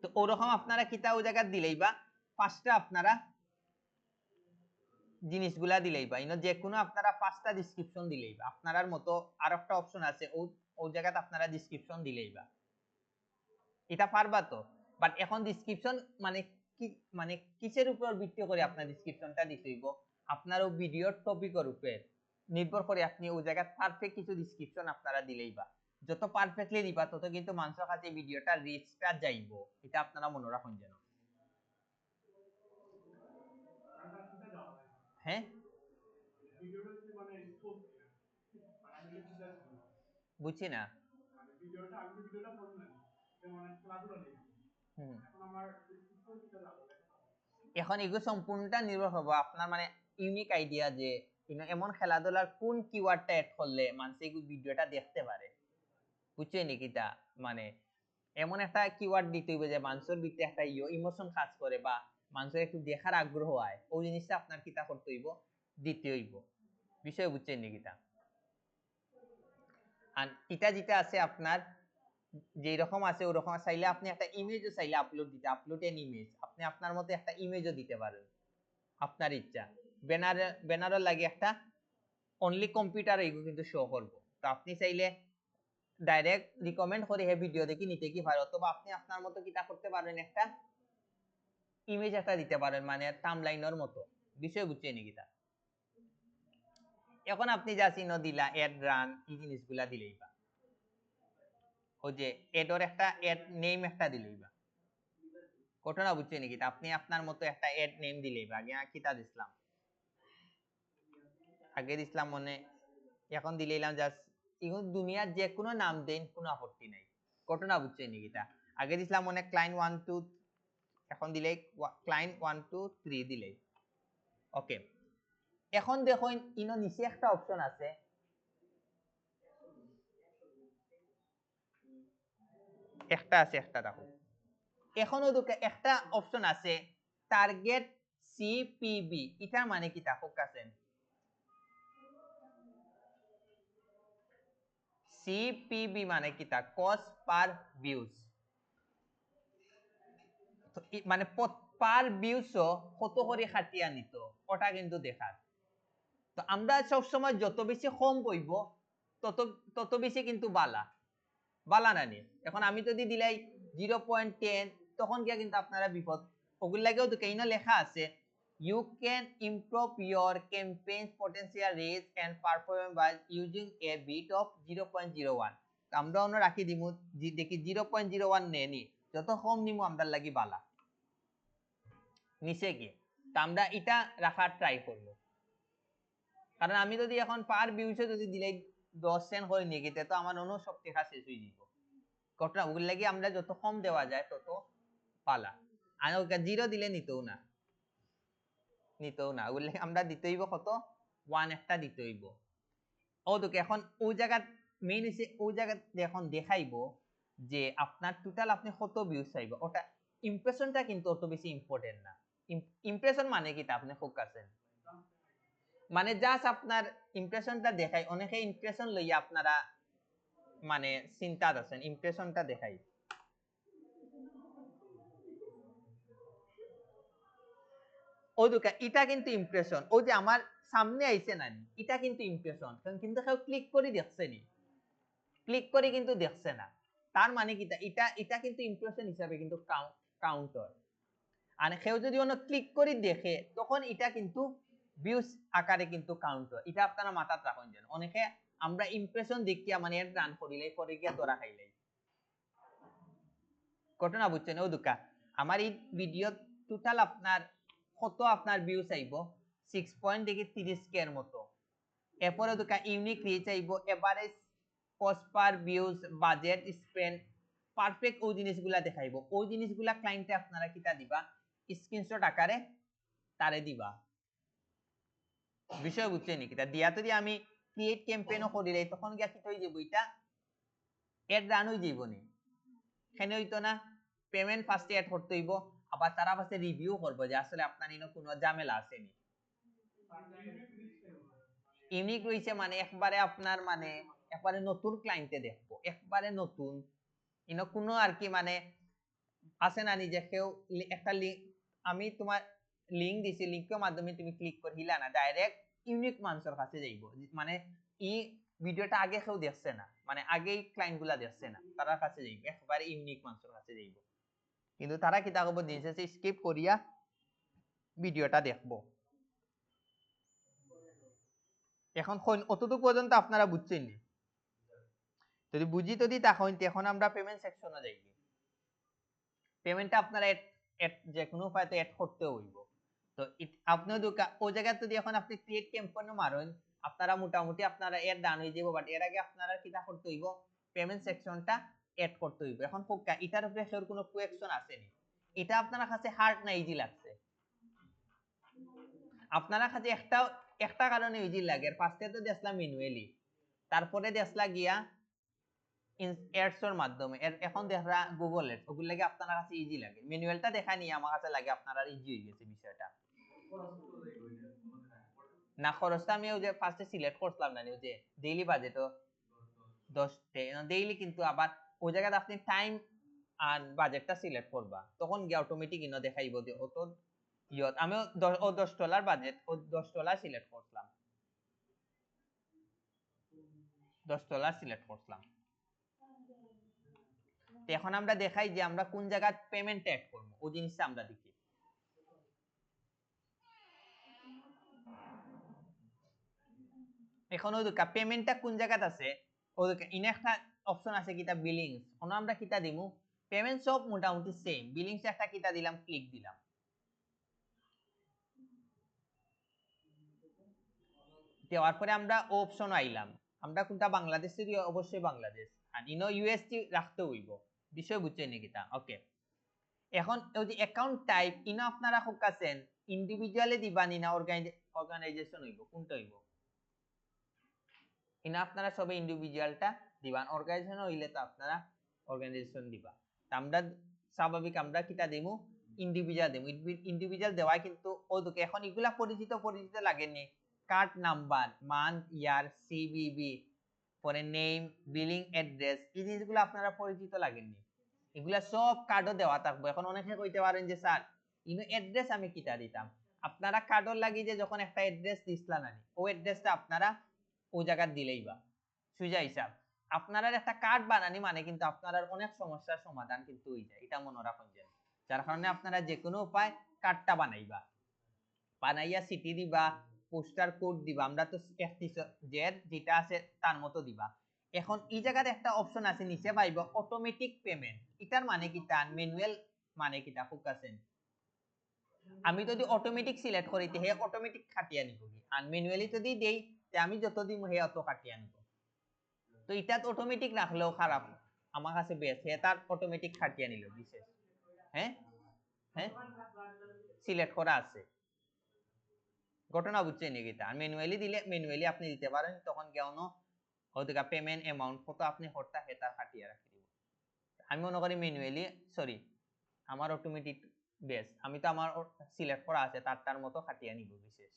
তো ওরকম আপনারা কিতা ওই জায়গা দিলেই বা 5টা আপনারা জিনিসগুলা দিলেই বা ইনো যে কোনো আপনারা 5টা ডেসক্রিপশন দিলেই বা আপনারার মতো আরেকটা অপশন আছে ওই জায়গাতে আপনারা ডেসক্রিপশন দিলেই বা এটা পারবা তো বাট এখন ডেসক্রিপশন মানে কি মানে কিসের উপর ভিত্তি করে আপনার ডেসক্রিপশনটা দিতে হইব আপনার ওই ভিডিওর টপিকের উপর নির্ভর করে আপনি ওই জায়গা পারফেক্ট কিছু ডেসক্রিপশন আপনারা দিলেই বা যত পারফেক্টলি দিবা তত কিন্তু মানুষের কাছে ভিডিওটা রিচটা যাইবো এটা আপনারা মনে রাখুন যেন হ্যাঁ বুঝছি না এখন এগুলো সম্পূর্ণটা নির্ভর হবে আপনার মানে ইউনিক আইডিয়া যে এমন খেলাধুলার কোন কিওয়ার্ডটা অ্যাড করলে মানুষ এই ভিডিওটা দেখতে পারে বুঝছেন নাকি তা মানে এমন একটা কিওয়ার্ড দিতে হবে যে মানুষের ভিতরে একটা ইমোশন কাজ করে বা মানুষের একটু দেখার আগ্রহ হয় ওই জিনিসটা আপনার কিতা করতে হইব দিতে হইব বিষয় বুঝছেন নি কিতা আর এটা যেটা আছে আপনার যেই রকম আছে ওই রকম চাইলে আপনি একটা ইমেজও চাইলে আপলোড দিতে আপলোড এন ইমেজ আপনি আপনার মতো একটা ইমেজও দিতে পারেন আপনার ইচ্ছা ব্যানারের লাগে একটা অনলি কম্পিউটার এগুলো কিন্তু শো করব তো আপনি চাইলে ডাইরেক্ট রিকমেন্ড করে হে ভিডিও দেখি নিতে কি পারে অথবা আপনি আপনার মতো কিটা করতে পারেন একটা ইমেজ একটা দিতে পারেন মানে থাম্বলাইনের মতো বিষয় বুঝছেন নি কিটা এখন আপনি যা চিহ্ন দিলা এড রান এই জিনিসগুলা দিলেই বা ওই যে এডর একটা এড নেম একটা দিলেই বা ঘটনা বুঝছেন নি কিটা আপনি আপনার মতো একটা এড নেম দিলেই বা আগে কিটা দিছিলাম আগে দিছিলাম মনে এখন দিলাম জাস্ট এখন দুনিয়ার যে কোনো নাম দেন কোনো আপত্তি নাই ঘটনা বুঝছেন নি কিটা আগে দিছিলাম মনে ক্লায়েন্ট 1 2 এখন দিলে ক্লায়েন্ট 1 2 3 দিলে ওকে এখন দেখো ইনো নিচে একটা অপশন আছে একটা দেখো এখনো একটা অপশন আছে টার্গেট সিপিবি এটার মানে কি তা ফোকাসেন সিপিবি মানে কি তা কস্ট পার ভিউজ তো মানে পার ভিউজ কত করে খাটিয়া নিত ওটা কিন্তু দেখার তো আমরা সব সময় যত বেশি কম বইব তত তত বেশি কিন্তু বালা না নিয়ে এখন আমি যদি দিলাই 0.10 তখন গিয়া কিন্তু আপনারা বিপদ ওগুলো লাগেও তো কেন লেখা আছে you can improve your campaign's potential reach and performance by using a bit of 0.01 আমরা অন্য রাখি দিমু দেখি 0.01 নেনি যত কম নিমু আমরা লাগি বালা নিচে গিয়ে তা আমরা এটা রাখার ট্রাই করব কারণ আমি যদি এখন পার ভিউসে যদি দিলাই 10 সেন্ট করে নিয়ে গেতে তো আমার অন্য সব টাকা শেষ হয়ে যাব ঘটনা ওগুলো লাগি আমরা যত কম দেওয়া যায় তত পালা আর ওকে জিরো দিলে নিতেও না ওগুলো আমরা দিতে হইব কত 1 একটা দিতে হইব ও তোকে এখন ওই জায়গা মেইন হইছে ওই জায়গা এখন দেখাইবো যে আপনার টোটাল আপনি কত ভিউজ চাইবো ওটা ইমপ্রেশনটা কিন্তু অত বেশি ইম্পর্টেন্ট না ইমপ্রেশন মানে কি তা আপনি ফোকাসেন মানে জাস্ট আপনার ইমপ্রেশনটা দেখাই অনেকে ইমপ্রেশন লইয়া আপনারা মানে চিন্তা আছেন ইমপ্রেশনটা দেখাই ও দুকা এটা কিন্তু ইমপ্রেশন ও যে আমার সামনে আইছে না এটা কিন্তু ইমপ্রেশন কিন্তু কেউ ক্লিক করে দেখছে নি ক্লিক করে কিন্তু দেখছে না তার মানে কি এটা কিন্তু ইমপ্রেশন হিসাবে কিন্তু কাউন্ট হয় আর কেউ যদি অন্য ক্লিক করে দেখে তখন এটা কিন্তু ভিউজ আকারে কিন্তু কাউন্ট হয় এটা আপনারা মাথায় রাখুন যেন অনেকে আমরা ইমপ্রেশন দেখিয়া মানে রান করিলে পরে গিয়া ধরা খাইলাই ঘটনা বুঝছেন ও দুকা আমার এই ভিডিও টোটাল আপনার কত আপনার ভিউজ আইব 6.30k এর মতো এরপরে দুকা ইউনিক রিচ আইব average cost per views budget spend perfect ওই জিনিসগুলা দেখাইবো ওই জিনিসগুলা ক্লায়েন্টে আপনারা কিটা দিবা স্ক্রিনশট আকারে তারে দিবা বিষয় বুঝছেন নি কিটা দিয়া যদি আমি ক্রিয়েট ক্যাম্পেইনও করি লাই তখন গিয়া কিটা হই যাব এটা এড রান হই যাইব নি কেন হইতো না পেমেন্ট ফার্স্টে অ্যাড করতে হইব আবার তারা পাশে রিভিউ করব যে আসলে আপনার ইনো কোনো ঝামেলা আছে নি ইউনিক রইছে মানে একবারে আপনার মানে একবারে নতুন ক্লায়েন্টে দেখবো একবারে নতুন ইনো কোনো আর কি মানে আছে না নিজে কেউ একটা লিংক আমি তোমার লিংক দিছি লিংকের মাধ্যমে তুমি ক্লিক করিলা না ডাইরেক্ট ইউনিক মানুষের কাছে যাইবো মানে এই ভিডিওটা আগে কেউ দেখছে না মানে আগেই ক্লায়েন্ট গুলা দেখছে না তার কাছে যাইবো একবারে ইউনিক মানুষের কাছে যাইবো কিন্তু তারা কি তা করবো দিন শেষে স্কিপ করিয়া ভিডিওটা দেখবো এখন অতটুকু পর্যন্ত আপনারা বুঝছেন নি যদি বুঝি যদি তখন এখন আমরা পেমেন্ট সেকশনে যাই পেমেন্টটা আপনারা যে কোনো উপায়তে অ্যাড করতে হইব তো আপনি ও জায়গা যদি এখন আপনি ক্রিয়েট ক্যাম্পেইন মারেন আপনারা মোটামুটি আপনারা এর ডান হয়ে যাব বাট এর আগে আপনারা কিটা করতে হইব পেমেন্ট সেকশনটা অ্যাড করতে হইব এখন ফোকা এটার উপরে এর কোনো কোয়েকশন আছে নি এটা আপনার কাছে হার্ড না ইজি লাগছে আপনারা কাছে একটা কারণে ইজি লাগে ফার্স্টে তো দেখলাম ম্যানুয়ালি তারপরে দেখলা গিয়া এডস এর মাধ্যমে এখন দেখরা গুগল এডস ওগুলো লাগে আপনার কাছে ইজি লাগে ম্যানুয়ালটা দেখা নিয়ে আমার কাছে লাগে আপনার আর ইজি হয়ে গেছে বিষয়টা না খরচটা আমি ওই যে ফার্স্টে সিলেক্ট করলাম না ওই যে ডেইলি বাজেটও 10 ডেইলি কিন্তু আবার ওই জায়গাতে আপনি টাইম আর বাজেটটা সিলেক্ট করবা তখন গিয়ে অটোমেটিক ইনো দেখাইবো যে অত ইয়ত আমি $10 বাজেট ও $10 সিলেক্ট করলাম $10 সিলেক্ট করলাম এখন আমরা দেখাই যে আমরা কোন জায়গায় পেমেন্ট অ্যাড করব ওই জিনিসটা আমরা দেখি এখন ওই দুকা পেমেন্টটা কোন জায়গাতে আছে ওই দুকা ইন একটা অপশন আছে কিটা বিলিংস ওনা আমরা কিটা দিমু পেমেন্ট সব মোটামুটি সেম বিলিংস একটা কিটা দিলাম ক্লিক দিলাম দেওয়ার পরে আমরা অপশন আইলাম আমরা কোনটা বাংলাদেশের অবশ্যই বাংলাদেশ আর ইনো ইউএসডি রাখতে হইব বিষয় বুঝছেন নাকি তা ওকে এখন ওই যে অ্যাকাউন্ট টাইপ ইনো আপনারা ফোকাসেন ইন্ডিভিজুয়ালি দিবা নি না অর্গানাইজেশন হইব কোনটা হইব ইনো আপনারা সবে ইন্ডিভিজুয়ালটা দিবান অর্গানাইজেশন হইলে তো আপনারা অর্গানাইজেশন দিবা তা আমরা স্বাভাবিক আমরা কিটা দেমু ইন্ডিভিজুয়াল দেমু ইন্ডিভিজুয়াল দেওয়া কিন্তু ওদুকে এখন এগুলা পরিচিত লাগেনি কার্ড নাম্বার মান্থ ইয়ার সিবিবি পরে নেম বিলিং অ্যাড্রেস এই জিনিসগুলো আপনারা পরিচিত লাগেননি এগুলা সব কার্ডও দেওয়া থাকবে এখন অনেকে কইতে পারেন যে স্যার ইনো অ্যাড্রেস আমি কিটা দিতাম আপনারা কার্ডর লাগি যে যখন একটা অ্যাড্রেস দিছলা নানি ওই অ্যাড্রেসটা আপনারা ওই জায়গা দিলেই বা সুজা হিসাব আপনারা একটা কার্ড বানানি মানে কিন্তু আপনারা অনেক সমস্যার সমাধান কিন্তু হয়ে যায় এটা মনে রাখুন যে যার কারণে আপনারা যে কোনো উপায় কার্ডটা বানাইবা বানাইয়া সিটি দিবা পোস্টার কোড দিবা আমরা তো যেটা আছে তার মতো দিবা এখন এই জায়গাতে একটা অপশন আছে নিচে পাইবা অটোমেটিক পেমেন্ট এটার মানে কি তার ম্যানুয়াল মানে কি তা ফোকাসেন আমি যদি অটোমেটিক সিলেক্ট করি তে হে অটোমেটিক কাটিয়া নিব আর ম্যানুয়ালি যদি দেই তে আমি যত দিম হে অত কাটিয়া নিব তো এটাত অটোমেটিক রাখলেও খারাপ আমার কাছে বেশ হে তার অটোমেটিক কাটিয়া নিল বিশেষ হ্যাঁ হ্যাঁ সিলেক্ট করা আছে ঘটনা বুঝছেন নাকি তা ম্যানুয়ালি দিলে ম্যানুয়ালি আপনি দিতে পারেন তখন কেন ওদিকে পেমেন্ট অ্যামাউন্ট কত আপনি হরতা হেতা কাটিয়া রাখি দিব আমি মনে করি ম্যানুয়ালি সরি আমার অটোমেটিক বেস আমি তো আমার সিলেক্ট করা আছে তার মতো কাটিয়া নিব বিশেষ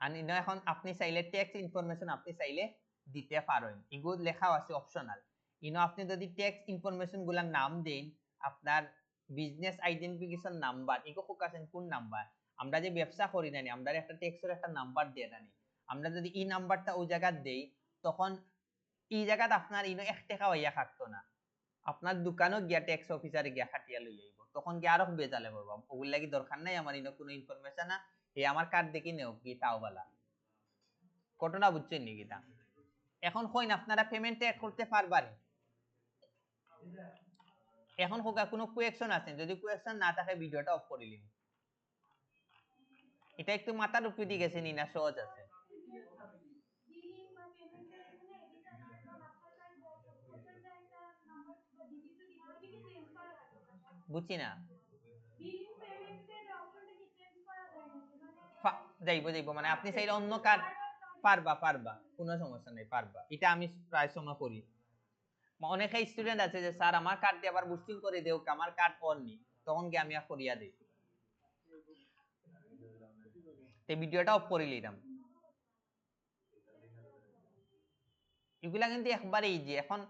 আর এখন আপনি চাইলে টেক্সট ইনফরমেশন আপনি চাইলে দিতে পারেন এগুলো লেখাও আছে অপশনাল আপনি যদি টেক্সট ইনফরমেশন গুলার নাম দেন আপনার বিজনেস আইডেন্টিফিকেশন নাম্বার এগুলো ফোকাসেন কোন নাম্বার আমরা যে ব্যবসা করি না আমরা একটা টেক্সটের একটা নাম্বার দিয়ে জানি আমরা যদি এই নাম্বারটা ওই জায়গা দেই তখন এই জায়গাতে আপনার 1 টাকা হইয়া থাকতো না আপনার দোকানও গিয়া ট্যাক্স অফিসারে গিয়া খাটিয়া লই আইব তখন কি আরো বেজালে পড়বা ওগুল লাগি দরকার নাই আমার কোনো ইনফরমেশন না এই আমার কার্ড দেখি নেও কি তাও বলা ঘটনা বুঝছেন নাকি তা এখন কইন আপনারা পেমেন্ট অ্যাড করতে পারবানি এখন কোনো কোয়েকশন আছে যদি কোয়েকশন না থাকে ভিডিওটা অফ করে নিন এটা একটু মাথার উপরে দিয়ে গেছে নি না সহজ আছে বুঝছি না যাইব মানে আপনি চাইলে অন্য কার্ড পারবা কোনো সমস্যা নেই পারবা এটা আমি প্রায় সময় করি অনেক স্টুডেন্ট আছে যে স্যার আমার কার্ড দিয়ে আবার বুস্টিং করে দেও আমার কার্ড অন নি তখন কি আমি করিয়া দেই তে ভিডিওটা অফ করে নিলাম এগুলা কিন্তু একবারে ইজি এখন